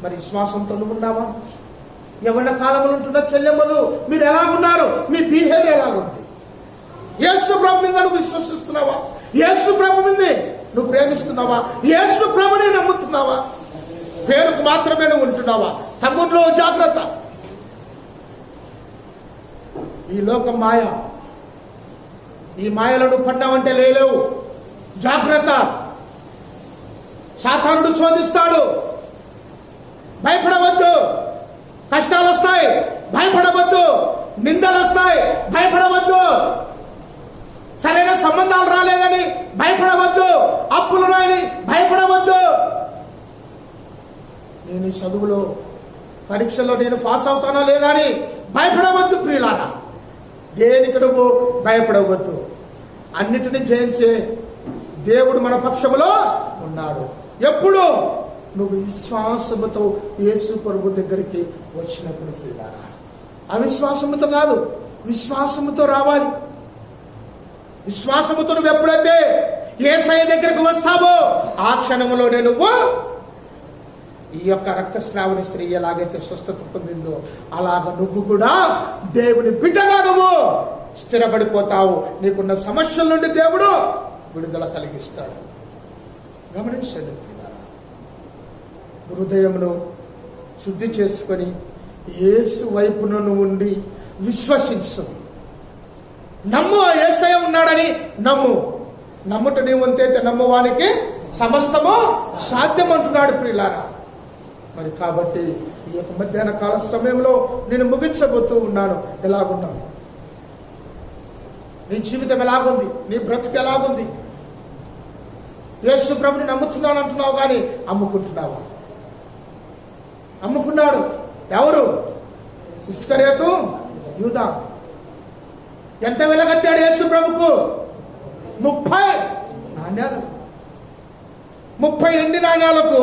మరి విశ్వాసంతో నువ్వు ఉన్నావా? యవ్వన కాలంలో ఉంటున్న చెల్లెమ్మలు మీరు ఎలాగున్నారు? మీ బిహేవియర్ ఎలాగుంది? యేసు ప్రభు మీద నువ్వు విశ్వసిస్తున్నావా? యేసు ప్రభు మీద నువ్వు ప్రేమిస్తున్నావా? యేసు ప్రభుని నమ్ముతున్నావా? పేరుకు మాత్రమే నువ్వు ఉంటున్నావా? తమ్ముట్లో జాగ్రత్త. ఈ లోకం మాయ. ఈ మాయలో నువ్వు పడ్డావంటే లేలేవు. జాగ్రత్త. సాతానుడు శోధిస్తాడు. భయపడవద్దు. కష్టాలు వస్తాయి, భయపడవద్దు. నిందలు వస్తాయి, భయపడవద్దు. సరైన సంబంధాలు రాలేదని భయపడవద్దు. అప్పులు రాని భయపడవద్దు. నేను ఈ చదువులో పరీక్షల్లో నేను పాస్ అవుతానా లేదా అని భయపడవద్దు. ప్రియులారా, దేనికి నువ్వు భయపడవద్దు. అన్నిటినీ జయించే దేవుడు మన పక్షములో ఉన్నాడు. ఎప్పుడు నువ్వు విశ్వాసముతో యేసు ప్రభు దగ్గరికి వచ్చినప్పుడు ప్రియులారా, అవిశ్వాసముతో కాదు, విశ్వాసముతో రావాలి. విశ్వాసముతో నువ్వు ఎప్పుడైతే యేసయ్య దగ్గరకు వస్తావో ఆ క్షణంలోనే నువ్వు ఈ యొక్క రక్తస్రావణ స్త్రీ ఎలాగైతే స్వస్థత పొందిందో అలాగ నువ్వు కూడా దేవుని బిడ్డగా నువ్వు స్థిరపడిపోతావు. నీకున్న సమస్యల నుండి దేవుడు విడుదల కలిగిస్తాడు. గమనించండి, హృదయమును శుద్ధి చేసుకొని యేసు వైపును ఉండి విశ్వసించు. నమ్ము, యేసయ్య ఉన్నాడని నమ్ము. నమ్ముట నీవు అంతైతే నమ్మువానికి సమస్తము సాధ్యం అంటున్నాడు ప్రియులారా. మరి కాబట్టి ఈ యొక్క మధ్యాహ్న కాల సమయంలో నేను ముగించబోతూ ఉన్నాను. ఎలాగున్నావు? నీ జీవితం ఎలాగుంది? నీ బ్రతుకు ఎలాగుంది? యేసు ప్రభుని నమ్ముతున్నాను అంటున్నావు కానీ అమ్ముకుంటున్నావా? అమ్ముకున్నాడు ఎవరు? ఇస్కరియోతు యూదా. ఎంత వెలగట్టాడు యేసు ప్రభుకు? 30 నాణ్యాలు. 30 ఎండి నాణ్యాలకు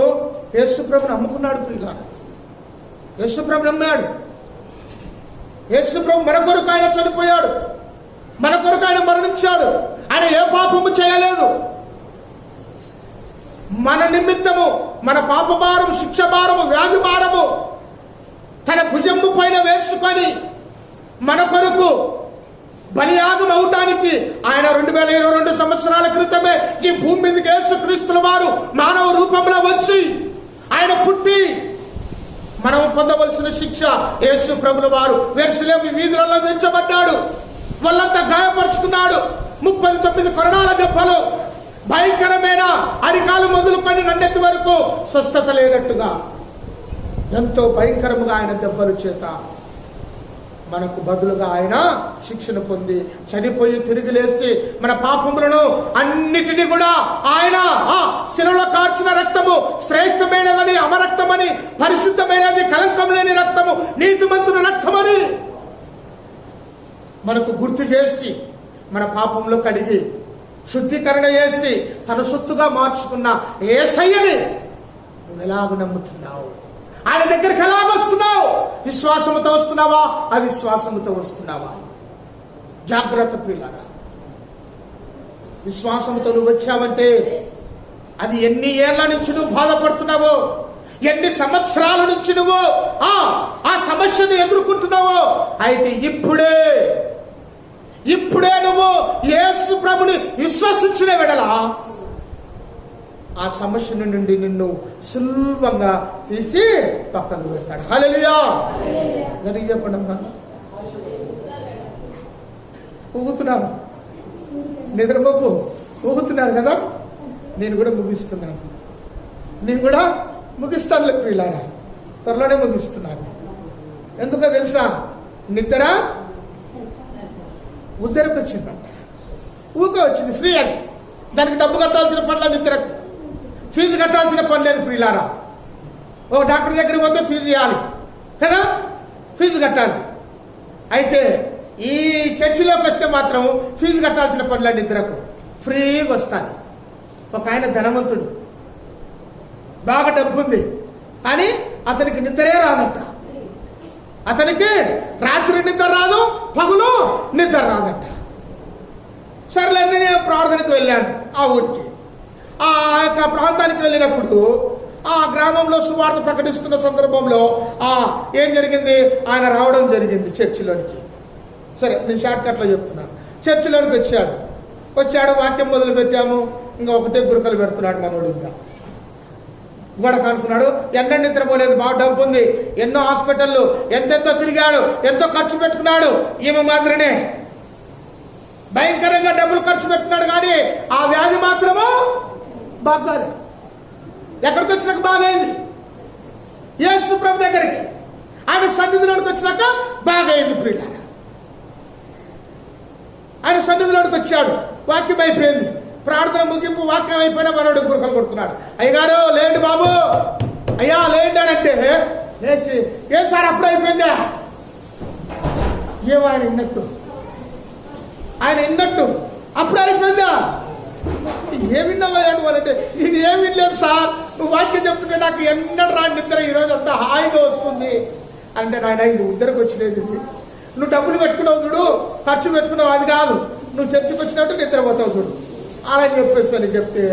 యేసు ప్రభుని అమ్ముకున్నాడు ప్రియులారా. యేసు ప్రభుని అమ్మాడు. యేసు ప్రభు మన కొరకు ఆయన చనిపోయాడు. మన కొరకు ఆయన మరణించాడు. ఆయన ఏ పాపము చేయలేదు. మన నిమిత్తము మన పాప భారము, శిక్ష భారము, వ్యాధి భారము తన భుజము పైన వేసుకొని మన కొరకు బలియాగం అవటానికి ఆయన 2022 సంవత్సరాల క్రితమే ఈ భూమి మీదకి యేసుక్రీస్తుల వారు మానవ రూపంలో వచ్చి ఆయన పుట్టి మనం పొందవలసిన శిక్ష యేసు ప్రభుల వారు యెరూషలేము వీధులలో వెంచబడ్డాడు. వాళ్ళంతా గాయపరుచుకున్నాడు. 39 కొరడాల దెబ్బలు, భయంకరమైన అరికాలు మొదలుకొని నన్నెత్తి వరకు స్వస్థత లేనట్టుగా ఎంతో భయంకరముగా ఆయన దెబ్బల చేత మనకు బదులుగా ఆయన శిక్షణ పొంది చనిపోయి తిరిగి లేచి మన పాపములను అన్నిటినీ కూడా ఆయన శిలలో కార్చిన రక్తము శ్రేష్టమైనదని, అమరక్తమని, పరిశుద్ధమైనది, కలంకం లేని రక్తము, నీతిమంతుని రక్తమని మనకు గుర్తు చేసి మన పాపంలో కడిగి శుద్ధీకరణ చేసి తన సొత్తుగా మార్చుకున్న యేసయ్యని నువ్వు ఎలాగ నమ్ముతున్నావు? ఆయన దగ్గరికి ఎలాగ వస్తున్నావు? విశ్వాసముతో వస్తున్నావా? అవిశ్వాసముతో వస్తున్నావా? జాగ్రత్త ప్రియులారా. విశ్వాసముతో నువ్వు వచ్చావంటే అది ఎన్ని ఏళ్ల నుంచి నువ్వు బాధపడుతున్నావో, ఎన్ని సంవత్సరాల నుంచి నువ్వు ఆ సమస్యను ఎదుర్కొంటున్నావో, అయితే ఇప్పుడే నువ్వు యేసు ప్రభుని విశ్వసించిన వెడల ఆ సమస్య నుండి నిన్ను సులభంగా తీసి పక్కకు పెడతాడు. హల్లెలూయా. గట్టిగా చెప్పండి అమ్మా. ఊగుతున్నారు, నిద్రపోకు ఊగుతున్నారు కదా. నేను కూడా ముగిస్తున్నాను. నేను కూడా ముగిస్తాను ప్రియులారా. త్వరలోనే ముగిస్తున్నాను. ఎందుకో తెలుసా? నిద్ర ఉద్దరికి వచ్చిందంట. ఊక వచ్చింది ఫ్రీ అని. దానికి డబ్బు కట్టాల్సిన పనుల నిద్రకు, ఫీజు కట్టాల్సిన పని లేదు ప్రియులారా. ఓ డాక్టర్ దగ్గరికి పోతే ఫీజు ఇవ్వాలి కదా, ఫీజు కట్టాలి. అయితే ఈ చర్చిలోకి వస్తే మాత్రం ఫీజు కట్టాల్సిన పనుల నిద్రకు ఫ్రీగా వస్తాను. ఒక ఆయన ధనవంతుడు, బాగా డబ్బు ఉంది, కానీ అతనికి నిద్రే రాదంట. అతనికి రాత్రి నిద్ర రాదు, పగులు నిద్ర రాదంట. సరేలే, నేను ప్రార్థనకు వెళ్ళాను ఆ ఊరికి. ఆ యొక్క ప్రాంతానికి వెళ్ళినప్పుడు ఆ గ్రామంలో సువార్త ప్రకటిస్తున్న సందర్భంలో ఏం జరిగింది, ఆయన రావడం జరిగింది చర్చిలోనికి. సరే, నేను షార్ట్ కట్లో చెప్తున్నాను. చర్చిలోనికి వచ్చాడు, వాక్యం మొదలు పెట్టాము. ఇంకా ఒకటే గురకలు పెడుతున్నాడు మనోడు. ఇంకా గొడవ అనుకున్నాడు, ఎన్నో నిద్రపోలేదు, బాగా డబ్బు ఉంది, ఎన్నో హాస్పిటళ్ళు, ఎంతెంతో తిరిగాడు, ఎంతో ఖర్చు పెట్టుకున్నాడు. ఈమె మాత్రమే భయంకరంగా డబ్బులు ఖర్చు పెట్టుకున్నాడు, కానీ ఆ వ్యాధి మాత్రము బాగాలేదు. ఎక్కడికి వచ్చినాక బాగైంది, యేసు ప్రభు దగ్గరికి, ఆయన సన్నిధిలోకి వచ్చినాక బాగైంది. ప్రియులారా, ఆయన సన్నిధిలోకి వచ్చాడు, వాక్యం అయిపోయింది, ప్రార్థన ముగింపు, వాక్యం అయిపోయినా మనోడు గురకలు కొడుతున్నాడు. అయ్యగారు లేండి బాబు, అయ్యా లేండి అని అంటే ఏ సార్ అప్పుడు అయిపోయిందా? ఏమో ఆయన విన్నట్టు అప్పుడు అయిపోయిందా? ఏం విన్నావా నువ్వు అంటే, ఇది ఏం వినలేదు సార్, నువ్వు వాక్యం చెప్తుంటే నాకు ఎన్నడూ రాని నిద్ర ఈరోజు అంతా హాయిగా వస్తుంది అంటే, నాయన ఇది ఉద్దరికి వచ్చినది, నువ్వు డబ్బులు పెట్టుకున్నావు చూడు, ఖర్చు పెట్టుకున్నావు, అది కాదు, నువ్వు చర్చికి వచ్చినట్టు నిద్రపోతావు చూడు అలా చెప్పేసి చెప్తే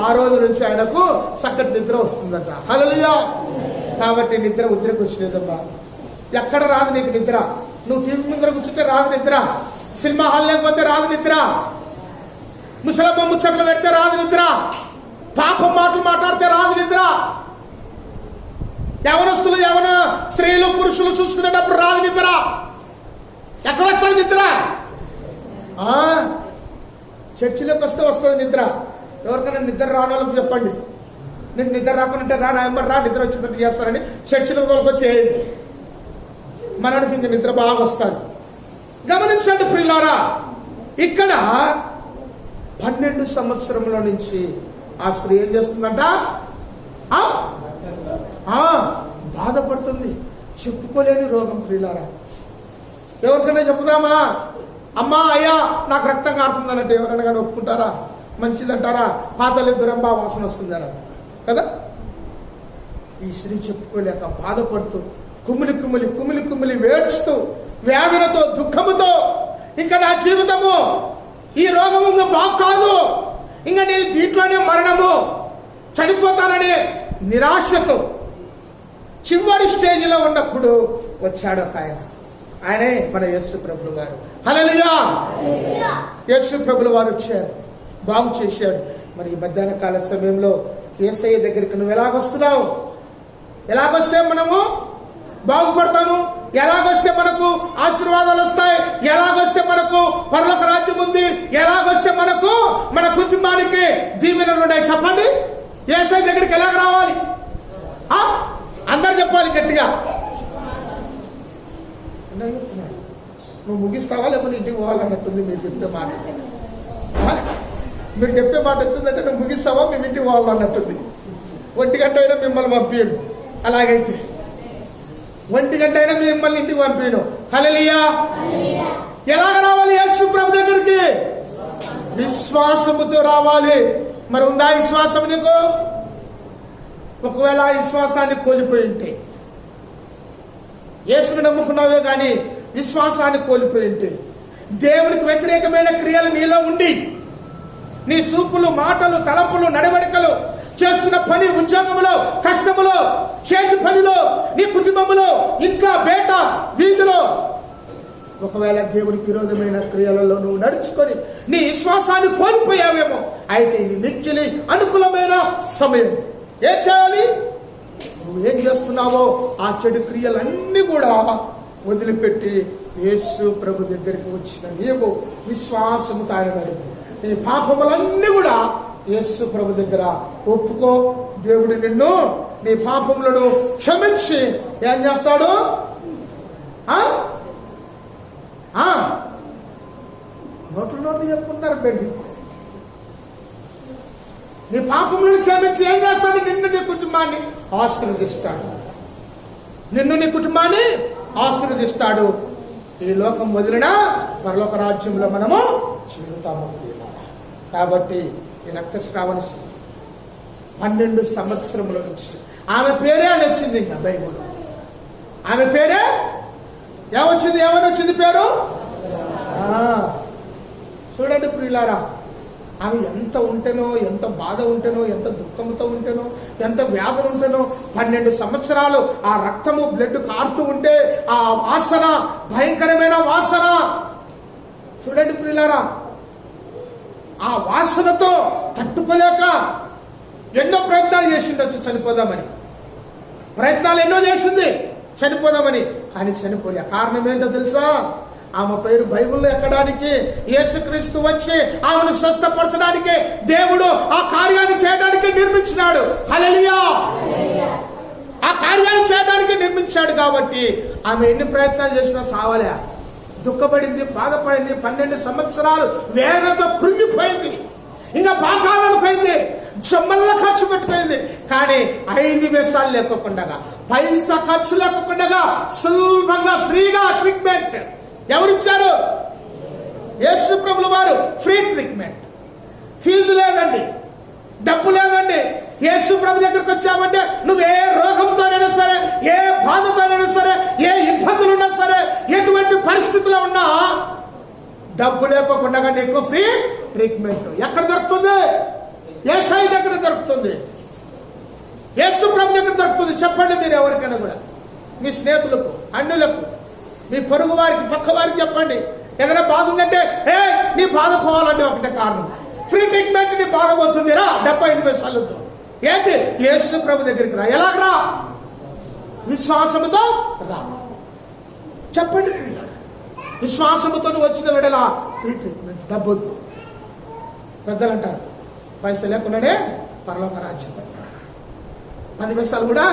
ఆ రోజు నుంచి ఆయనకు చక్కటి నిద్ర వస్తుందట. హల్లెలూయా. కాబట్టి నిద్ర ఉద్దరికి వచ్చినదమ్మా. ఎక్కడ రాదు నీకు నిద్ర, నువ్వు టీవీ ముందర కూర్చుంటే రాదు నిద్ర, సినిమా హాల్ లేకపోతే రాదు నిద్ర, ముసలమ్మ ముచ్చట్లు పెడితే రాదు నిద్ర, పాపం మాటలు మాట్లాడితే రాదు నిద్ర, యవనస్తులు యవన స్త్రీలు పురుషులు చూసుకునేటప్పుడు రాదు నిద్ర. ఎక్కడ వస్తుంది నిద్ర? చర్చిలోకి వస్తే వస్తుంది నిద్ర. ఎవరికైనా నిద్ర రాని వాళ్ళకి చెప్పండి, నీకు నిద్ర రాకుండా రా, నా ఎంబడి రా, నిద్ర వచ్చినట్టు చేస్తారని చర్చిలోకి వచ్చేయండి, మనకి ఇంక నిద్ర బాగా వస్తుంది. గమనించండి ప్రియులారా, ఇక్కడ 12 సంవత్సరంలో నుంచి ఆ స్త్రీ ఏం చేస్తుందంట, బాధపడుతుంది, చెప్పుకోలేని రోగం. ప్రియులారా, ఎవరికైనా చెప్పుదామా, అమ్మా అయ్యా నాకు రక్తం కారుతుందనంటే ఎవరైనా కానీ ఒప్పుకుంటారా? మంచిదంటారా? పాతలు దురంబా వాసన వస్తుందన కదా. ఈ స్త్రీ చెప్పుకోలేక బాధపడుతూ కుమిలి వేడ్చుతూ వ్యాధులతో దుఃఖముతో, ఇంకా నా జీవితము ఈ రోగము ఇంకా బాగు కాదు, ఇంకా నేను దీంట్లోనే మరణము చనిపోతాననే నిరాశతో చివరి స్టేజిలో ఉన్నప్పుడు వచ్చాడు ఒక ఆయనే మన యేసు ప్రభుల వారు. హల్లెలూయా. యేసు ప్రభుల వారు వచ్చారు, బాగు చేశాడు. మరి ఈ మధ్యాహ్న కాల సమయంలో యేసయ్య దగ్గరికి నువ్వు ఎలాగొస్తున్నావు? ఎలాగొస్తే మనము బాగుపడతాము? ఎలాగొస్తే మనకు ఆశీర్వాదాలు వస్తాయి? ఎలాగొస్తే మనకు పరలోక రాజ్యం ఉంది? ఎలాగొస్తే మనకు మన కుటుంబానికి దీవెనలు ఉన్నాయి? చెప్పండి. యేసయ్య దగ్గరికి ఎలాగ రావాలి? అందరు చెప్పాలి గట్టిగా. నువ్వు ముగిస్తావా లేకపోతే ఇంటికి పోవాలన్నట్టుంది మీరు చెప్పే మాట. మీరు చెప్పే మాట ఎట్టుందంటే నువ్వు ముగిస్తావా మేము ఇంటికి పోవాలన్నట్టుంది. 1 గంట అయినా మిమ్మల్ని పంపించను. అలాగైతే 1 గంట అయినా మిమ్మల్ని ఇంటికి పంపించను. హల్లెలూయా. ఎలాగ రావాలి యేసు ప్రభు దగ్గరికి? విశ్వాసముతో రావాలి. మరి ఉందా విశ్వాసం నీకు? ఒకవేళ ఆ విశ్వాసాన్ని కోల్పోయి ఉంటే, యేసుని నమ్ముకున్నావే కానీ విశ్వాసాన్ని కోల్పోయి ఉంటే, దేవునికి వ్యతిరేకమైన క్రియలు నీలో ఉండి, నీ చూపులు, మాటలు, తలంపులు, నడవడికలు, చేస్తున్న పని, ఉద్యోగంలో, కష్టములో, చేతి పనిలో, నీ కుటుంబంలో, ఇంకా బయట వీధిలో ఒకవేళ దేవునికి విరోధమైన క్రియలలో నువ్వు నడుచుకొని నీ విశ్వాసాన్ని కోల్పోయావేమో, అయితే ఇది మిక్కిలి అనుకూలమైన సమయం. ఏం చేయాలి? నువ్వు ఏం చేస్తున్నావో ఆ చెడు క్రియలన్నీ కూడా వదిలిపెట్టి యేసు ప్రభు దగ్గరికి వచ్చిన నీవు విశ్వాసము తాగనడుపు. నీ పాపములన్నీ కూడా యేసు ప్రభు దగ్గర ఒప్పుకో. దేవుడు నిన్ను నీ పాపములను క్షమించి ఏం చేస్తాడు? నోట్లు చెప్పుకుంటారు పెడితే. నీ పాపములను క్షమించి ఏం చేస్తాడు? నిన్ను నీ కుటుంబాన్ని ఆశీర్వదిస్తాడు. నీ కుటుంబాన్ని ఆశీర్వదిస్తాడు. ఈ లోకం వదిలినా పరలోక రాజ్యంలో మనము చేరుతాము. కాబట్టి ఈ రక్తస్రావణ 12 సంవత్సరముల నుంచి ఆమె పేరే అని వచ్చింది. ఇంకా బైబుల్ ఆమె పేరే ఏమని వచ్చింది పేరు? చూడండి ప్రియులారా, ఆమె ఎంత ఉంటేనో, ఎంత బాధ ఉంటేనో, ఎంత దుఃఖంతో ఉంటేనో, ఎంత వ్యాధులు ఉంటేనో 12 సంవత్సరాలు ఆ రక్తము బ్లడ్ కారుతూ ఉంటే ఆ వాసన భయంకరమైన వాసన. చూడండి ప్రియులారా, ఆ వాసనతో తట్టుకోలేక ఎన్నో ప్రయత్నాలు చేసిండొచ్చు చనిపోదామని. ప్రయత్నాలు ఎన్నో చేసింది చనిపోదామని, కానీ చనిపోలే. కారణం ఏంటో తెలుసా? ఆమె పేరు బైబిల్లో ఎక్కడానికి, యేసుక్రీస్తు వచ్చి ఆమెను స్వస్థపరచడానికి దేవుడు ఆ కార్యాన్ని చేయడానికి నిర్మించినాడు. హల్లెలూయా! ఆ కార్యాన్ని చేయడానికి నిర్మించాడు కాబట్టి ఆమె ఎన్ని ప్రయత్నాలు చేసినా సావలే. దుఃఖపడింది, బాధపడింది. 12 సంవత్సరాలు వేదనతో కృంగిపోయింది. ఇంకా పాతాళానికి పోయింది, చెమ్మల్ల ఖర్చు పెట్టిపోయింది. కానీ 5 వేసాలు లేకుండా, పైసా ఖర్చు లేకుండా సులభంగా ఫ్రీగా ట్రీట్మెంట్ ఎవరిచ్చారు? యేసు ప్రభుల వారు. ఫ్రీ ట్రీట్మెంట్, ఫీజు లేదండి, డబ్బు లేదండి. యేసు ప్రభు దగ్గరికి వచ్చామంటే నువ్వు ఏ రోగంతోనైనా సరే, ఏ బాధతోనైనా సరే, ఏ ఇబ్బందులున్నా సరే, ఎటువంటి పరిస్థితిలో ఉన్నా డబ్బు లేకోకుండా నీకు ఫ్రీ ట్రీట్మెంట్ ఎక్కడ దొరుకుతుంది? యేసయ్య దగ్గర దొరుకుతుంది, యేసు ప్రభు దగ్గర దొరుకుతుంది. చెప్పండి మీరు ఎవరికైనా కూడా, మీ స్నేహితులకు, అన్యులకు, మీ పొరుగు వారికి, పక్క వారికి చెప్పండి. ఏదైనా బాధ ఉందంటే నీ బాధ పోవాలంటే ఒకటే కారణం, ఫ్రీ ట్రీట్మెంట్. నీ బాధ పోతుంది రా, 75 పైసలతో. ఏంటి? యేసు ప్రభు దగ్గరికి రా. ఎలాగరా? విశ్వాసముతో రా. చెప్పండి, విశ్వాసముతో వచ్చిన వెడల ఫ్రీ ట్రీట్మెంట్, డబ్బొద్దు. పెద్దలు అంటారు పైసలు లేకుండానే పరలోక రాజ్యం. 10 పైసలు కూడా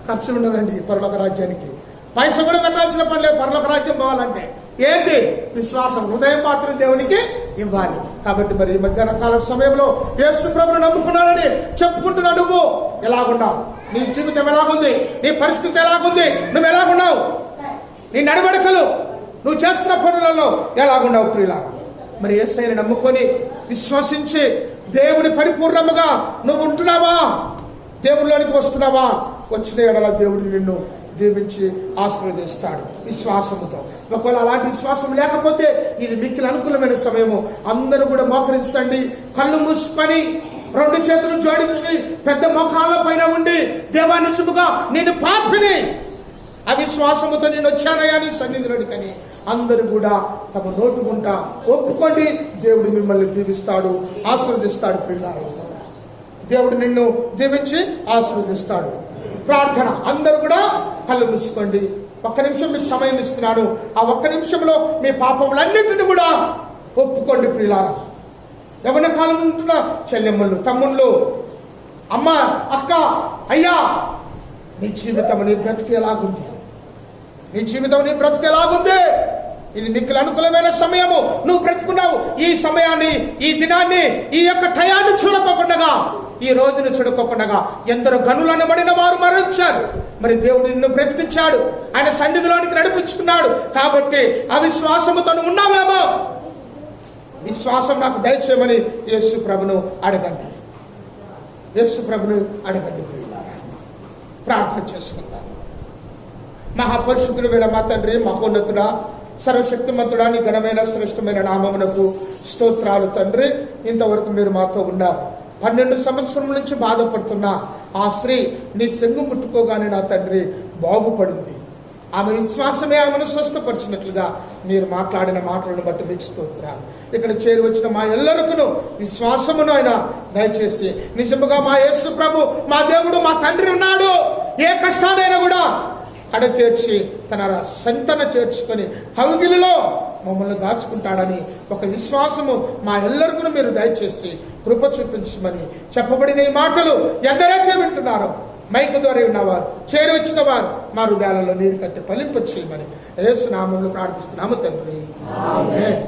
ఖర్చు ఉండదండి పరలోక రాజ్యానికి. పైస కూడా కట్టాల్సిన పని లేదు పరలోక రాజ్యం పోవాలంటే. ఏంటి? విశ్వాసం. హృదయం మాత్రం దేవునికి ఇవ్వాలి. కాబట్టి మరి ఈ మధ్యాహ్న కాల సమయంలో యేసు ప్రభువును నమ్ముకున్నానని చెప్పుకుంటున్నా. నువ్వు ఎలాగున్నావు? నీ జీవితం ఎలాగుంది? నీ పరిస్థితి ఎలాగుంది? నువ్వు ఎలాగున్నావు? నీ నడవడికలు, నువ్వు చేస్తున్న పనులలో ఎలాగున్నావు ప్రియులారా? మరి యేసయ్యని నమ్ముకొని విశ్వసించి దేవుని పరిపూర్ణముగా నువ్వు ఉంటున్నావా? దేవుళ్ళలోనికి వస్తున్నావా? వచ్చిన ఎడల దేవుడు నిన్ను దీవించి ఆశీర్వదిస్తాడు విశ్వాసముతో. ఒకవేళ అలాంటి విశ్వాసం లేకపోతే ఇది మిక్కిలి అనుకూలమైన సమయము. అందరూ కూడా మోకరించండి, కళ్ళు మూసుకొని 2 చేతులు జోడించి పెద్ద మోకాళ్ళ పైన ఉండి, దేవా నిజముగా నేను పాపిని, అవిశ్వాసముతో నేను వచ్చానయ్యా నీ సన్నిధిలోనికని అందరూ కూడా తమ నోటు గుంట ఒప్పుకోండి. దేవుడు మిమ్మల్ని దీవిస్తాడు, ఆశీర్వదిస్తాడు ప్రియులారా. దేవుడు నిన్ను దీవించి ఆశీర్వదిస్తాడు. ప్రార్థన. అందరూ కూడా కళ్ళు మూసుకోండి. 1 నిమిషం మీకు సమయం ఇస్తున్నాను. ఆ 1 నిమిషంలో మీ పాపములన్నింటినీ కూడా ఒప్పుకోండి ప్రియులారా. యవ్వన కాలం ఉంటున్న చెల్లెమ్మలు, తమ్ముళ్ళు, అమ్మ, అక్క, అయ్యా, నీ జీవితం నీ బ్రతికేలాగుంది. నీ జీవితం నీ బ్రతికేలాగుంది. ఇది నీకు అనుకూలమైన సమయము. నువ్వు బ్రతుకున్నావు. ఈ సమయాన్ని, ఈ దినాన్ని, ఈ యొక్క టయాన్ని చూడకోకుండా, ఈ రోజును చూడకోకుండా ఎందరో గనులనబడిన వారు మరణించారు. మరి దేవుడు నిన్ను బ్రతికించాడు, ఆయన సన్నిధిలోనికి నడిపించుకున్నాడు. కాబట్టి అవిశ్వాసముతో ఉన్నావేమో, విశ్వాసం నాకు దయచేయమని యేసు ప్రభును అడగండి. యేసు ప్రభును అడగండి ప్రియులారా. ప్రార్థన చేసుకుందాం. మహాపరిశుద్ధుడు వేళ మా తండ్రి, మహోన్నతుడా, సర్వశక్తిమంతుడా, నీ ఘనమైన శ్రేష్టమైన నామమునకు స్తోత్రాలు తండ్రి. ఇంతవరకు మీరు మాతో ఉన్నారు. 12 సంవత్సరముల నుంచి బాధపడుతున్న ఆ స్త్రీ నీ సెంగు ముట్టుకోగానే నా తండ్రి బాగుపడింది. ఆమె విశ్వాసమే ఆమెను స్వస్థపరిచినట్లుగా మీరు మాట్లాడిన మాటలను బట్టి మీకు స్తోత్రాలు. ఇక్కడ చేరి వచ్చిన మా ఎల్లరికను విశ్వాసమును ఆయన దయచేసి నిజముగా మా యేసు ప్రభు, మా దేవుడు, మా తండ్రి ఉన్నాడు. ఏ కష్టానైనా కూడా కడ చేర్చి తన సంతన చేర్చుకొని కౌగిలిలో మమ్మల్ని దాచుకుంటాడని ఒక విశ్వాసము మా ఎల్లరికను మీరు దయచేసి కృప చూపించమని చెప్పబడిన ఈ మాటలు ఎందరైతే వింటున్నారో మైకు ద్వారా ఉన్నవారు, చేరి వచ్చిన వారు మా హృదయాలలో నీరు కట్టి ఫలింప చేయమని యేసు నామములో ప్రార్థిస్తున్నాము తండ్రి. ఆమేన్.